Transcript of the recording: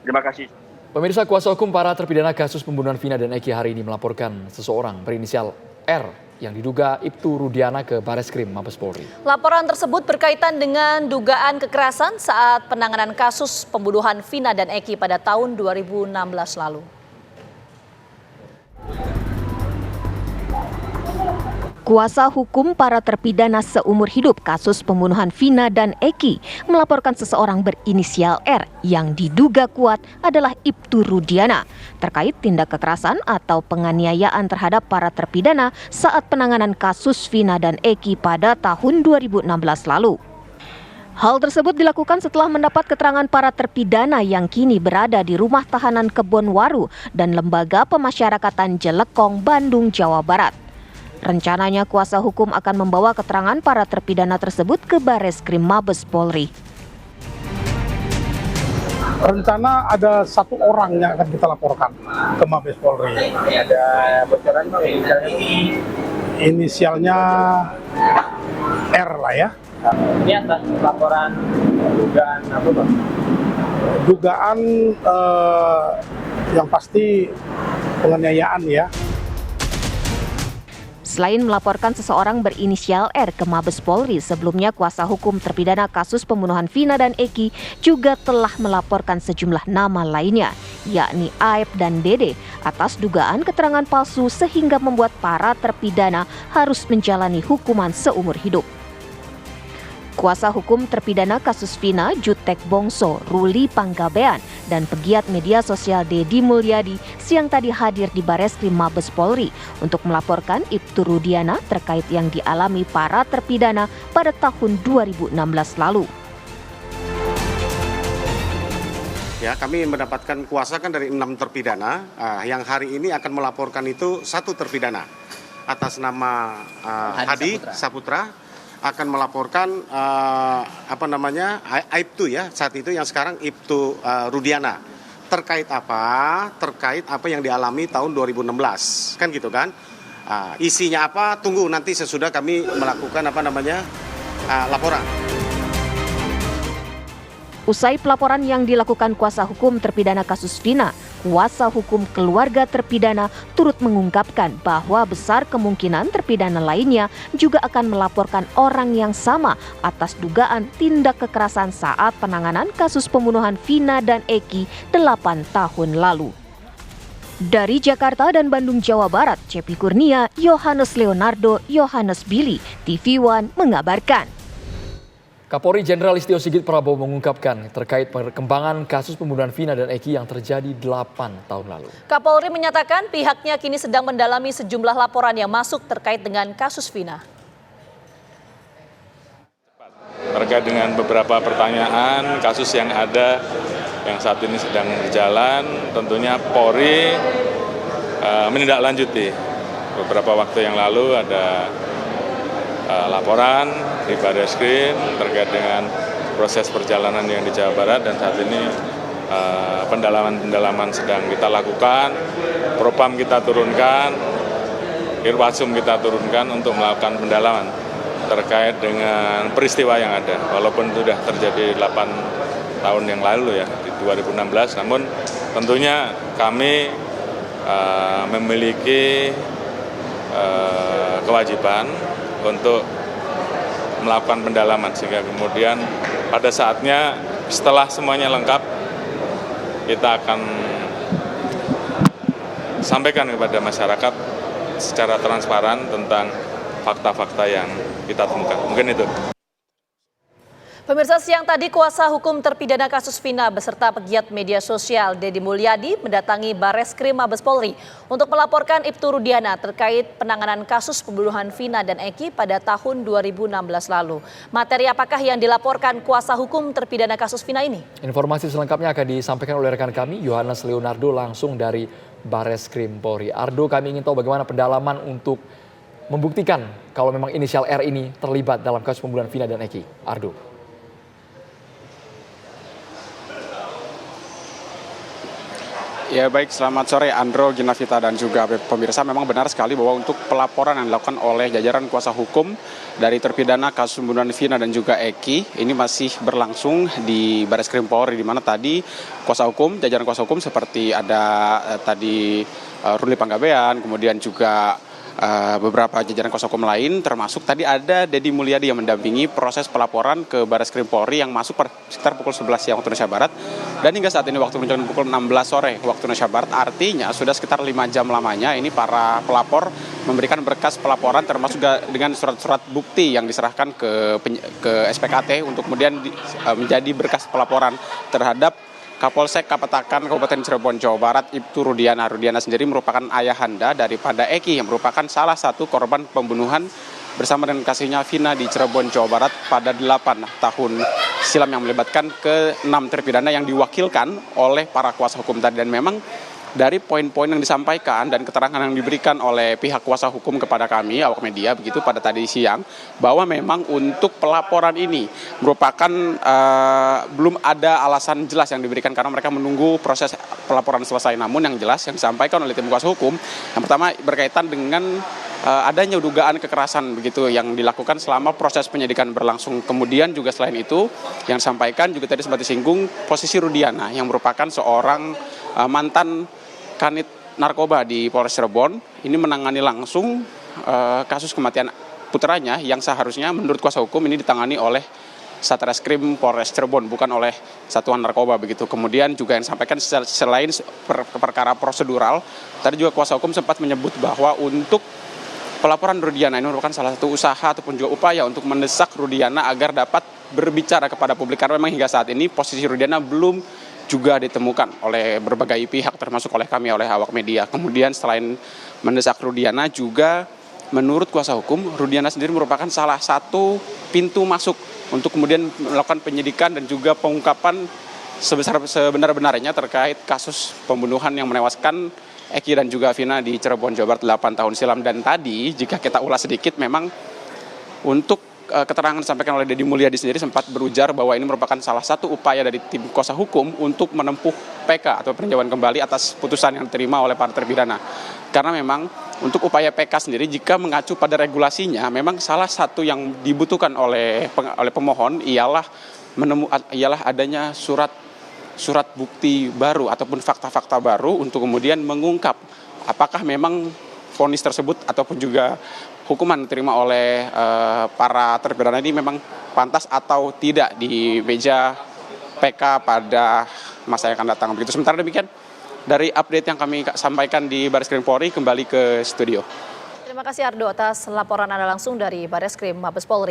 Terima kasih. Pemirsa, kuasa hukum para terpidana kasus pembunuhan Vina dan Eki hari ini melaporkan seseorang berinisial R yang diduga Ibtu Rudiana ke Bareskrim Mabes Polri. Laporan tersebut berkaitan dengan dugaan kekerasan saat penanganan kasus pembunuhan Vina dan Eki pada tahun 2016 lalu. Kuasa hukum para terpidana seumur hidup kasus pembunuhan Vina dan Eki melaporkan seseorang berinisial R yang diduga kuat adalah Ibtu Rudiana terkait tindak kekerasan atau penganiayaan terhadap para terpidana saat penanganan kasus Vina dan Eki pada tahun 2016 lalu. Hal tersebut dilakukan setelah mendapat keterangan para terpidana yang kini berada di Rumah Tahanan Kebonwaru dan Lembaga Pemasyarakatan Jelekong, Bandung, Jawa Barat. Rencananya kuasa hukum akan membawa keterangan para terpidana tersebut ke Bareskrim Mabes Polri. Rencana ada 1 orang yang akan kita laporkan ke Mabes Polri. Ada bocoran Bang, Inisialnya R lah ya. Ini atas laporan dugaan apa Bang? Dugaan yang pasti penganiayaan ya. Selain melaporkan seseorang berinisial R ke Mabes Polri, sebelumnya kuasa hukum terpidana kasus pembunuhan Vina dan Eki juga telah melaporkan sejumlah nama lainnya, yakni Aep dan Dede, atas dugaan keterangan palsu sehingga membuat para terpidana harus menjalani hukuman seumur hidup. Kuasa hukum terpidana kasus Vina, Jutek Bongso, Ruli Panggabean, dan pegiat media sosial Deddy Mulyadi siang tadi hadir di Bareskrim Mabes Polri untuk melaporkan Ibtu Rudiana terkait yang dialami para terpidana pada tahun 2016 lalu. Ya, kami mendapatkan kuasa kan dari 6 terpidana, yang hari ini akan melaporkan itu 1 terpidana atas nama Hadi Saputra. Akan melaporkan Aibtu ya saat itu yang sekarang Ibtu Rudiana terkait apa yang dialami tahun 2016 kan gitu kan. Isinya apa tunggu nanti sesudah kami melakukan laporan. Usai pelaporan yang dilakukan kuasa hukum terpidana kasus Vina, kuasa hukum keluarga terpidana turut mengungkapkan bahwa besar kemungkinan terpidana lainnya juga akan melaporkan orang yang sama atas dugaan tindak kekerasan saat penanganan kasus pembunuhan Vina dan Eki 8 tahun lalu. Dari Jakarta dan Bandung, Jawa Barat, Cepi Kurnia, Yohanes Leonardo, Yohanes Billy, TV One mengabarkan. Kapolri Jenderal Listio Sigit Prabowo mengungkapkan terkait perkembangan kasus pembunuhan Vina dan Eki yang terjadi 8 tahun lalu. Kapolri menyatakan pihaknya kini sedang mendalami sejumlah laporan yang masuk terkait dengan kasus Vina. Terkait dengan beberapa pertanyaan kasus yang ada yang saat ini sedang berjalan, tentunya Polri menindaklanjuti. Beberapa waktu yang lalu ada laporan di Bareskrim terkait dengan proses perjalanan yang di Jawa Barat dan saat ini pendalaman sedang kita lakukan, Propam kita turunkan, Irwasum kita turunkan untuk melakukan pendalaman terkait dengan peristiwa yang ada. Walaupun sudah terjadi 8 tahun yang lalu ya di 2016, namun tentunya kami memiliki kewajiban untuk melakukan pendalaman sehingga kemudian pada saatnya setelah semuanya lengkap kita akan sampaikan kepada masyarakat secara transparan tentang fakta-fakta yang kita temukan. Mungkin itu. Pemirsa, siang tadi kuasa hukum terpidana kasus Vina beserta pegiat media sosial Deddy Mulyadi mendatangi Bareskrim Mabes Polri untuk melaporkan Ibtu Rudiana terkait penanganan kasus pembunuhan Vina dan Eki pada tahun 2016 lalu. Materi apakah yang dilaporkan kuasa hukum terpidana kasus Vina ini? Informasi selengkapnya akan disampaikan oleh rekan kami Yohanes Leonardo langsung dari Bareskrim Polri. Ardo, kami ingin tahu bagaimana pendalaman untuk membuktikan kalau memang inisial R ini terlibat dalam kasus pembunuhan Vina dan Eki. Ardo. Ya baik, selamat sore Andro, Ginavita dan juga pemirsa. Memang benar sekali bahwa untuk pelaporan yang dilakukan oleh jajaran kuasa hukum dari terpidana kasus pembunuhan Vina dan juga Eki ini masih berlangsung di Barreskrim Polri, di mana tadi jajaran kuasa hukum seperti ada tadi Ruli Panggabean, kemudian juga beberapa jajaran kuasa hukum lain, termasuk tadi ada Deddy Mulyadi yang mendampingi proses pelaporan ke Barreskrim Polri yang masuk sekitar pukul 11 siang waktu Indonesia Barat, dan hingga saat ini waktu menunjukkan pukul 16 sore waktu Indonesia Barat, artinya sudah sekitar 5 jam lamanya ini para pelapor memberikan berkas pelaporan termasuk dengan surat-surat bukti yang diserahkan ke SPKT untuk kemudian menjadi berkas pelaporan terhadap Kapolsek Kapetakan Kabupaten Cirebon, Jawa Barat, Ibtu Rudiana. Rudiana sendiri merupakan ayahanda daripada Eki yang merupakan salah satu korban pembunuhan bersama dengan kasihnya Vina di Cirebon, Jawa Barat pada 8 tahun silam yang melibatkan ke-6 terpidana yang diwakilkan oleh para kuasa hukum tadi. Dan memang dari poin-poin yang disampaikan dan keterangan yang diberikan oleh pihak kuasa hukum kepada kami, awak media, begitu pada tadi siang, bahwa memang untuk pelaporan ini merupakan belum ada alasan jelas yang diberikan karena mereka menunggu proses pelaporan selesai. Namun yang jelas yang disampaikan oleh tim kuasa hukum, yang pertama berkaitan dengan adanya dugaan kekerasan begitu yang dilakukan selama proses penyidikan berlangsung. Kemudian juga selain itu yang disampaikan juga tadi sempat disinggung posisi Rudiana yang merupakan seorang mantan kanit narkoba di Polres Cirebon, ini menangani langsung kasus kematian putranya yang seharusnya menurut kuasa hukum ini ditangani oleh Satreskrim Polres Cirebon, bukan oleh Satuan Narkoba begitu. Kemudian juga yang disampaikan selain perkara prosedural, tadi juga kuasa hukum sempat menyebut bahwa untuk pelaporan Rudiana ini merupakan salah satu usaha ataupun juga upaya untuk mendesak Rudiana agar dapat berbicara kepada publik, karena memang hingga saat ini posisi Rudiana belum juga ditemukan oleh berbagai pihak termasuk oleh kami, oleh awak media. Kemudian selain mendesak Rudiana juga menurut kuasa hukum Rudiana sendiri merupakan salah satu pintu masuk untuk kemudian melakukan penyidikan dan juga pengungkapan sebenar-benarnya terkait kasus pembunuhan yang menewaskan Eki dan juga Vina di Cirebon, Jawa Barat 8 tahun silam. Dan tadi jika kita ulas sedikit, memang untuk keterangan disampaikan oleh Deddy Mulyadi sendiri sempat berujar bahwa ini merupakan salah satu upaya dari tim kuasa hukum untuk menempuh PK atau peninjauan kembali atas putusan yang diterima oleh para terpidana. Karena memang untuk upaya PK sendiri jika mengacu pada regulasinya, memang salah satu yang dibutuhkan oleh pemohon ialah adanya surat bukti baru ataupun fakta-fakta baru untuk kemudian mengungkap apakah memang vonis tersebut ataupun juga hukuman diterima oleh para terpidana ini memang pantas atau tidak di meja PK pada masa yang akan datang. Begitu. Sementara demikian dari update yang kami sampaikan di Barreskrim Polri, kembali ke studio. Terima kasih Ardo atas laporan Anda langsung dari Barreskrim Mabes Polri.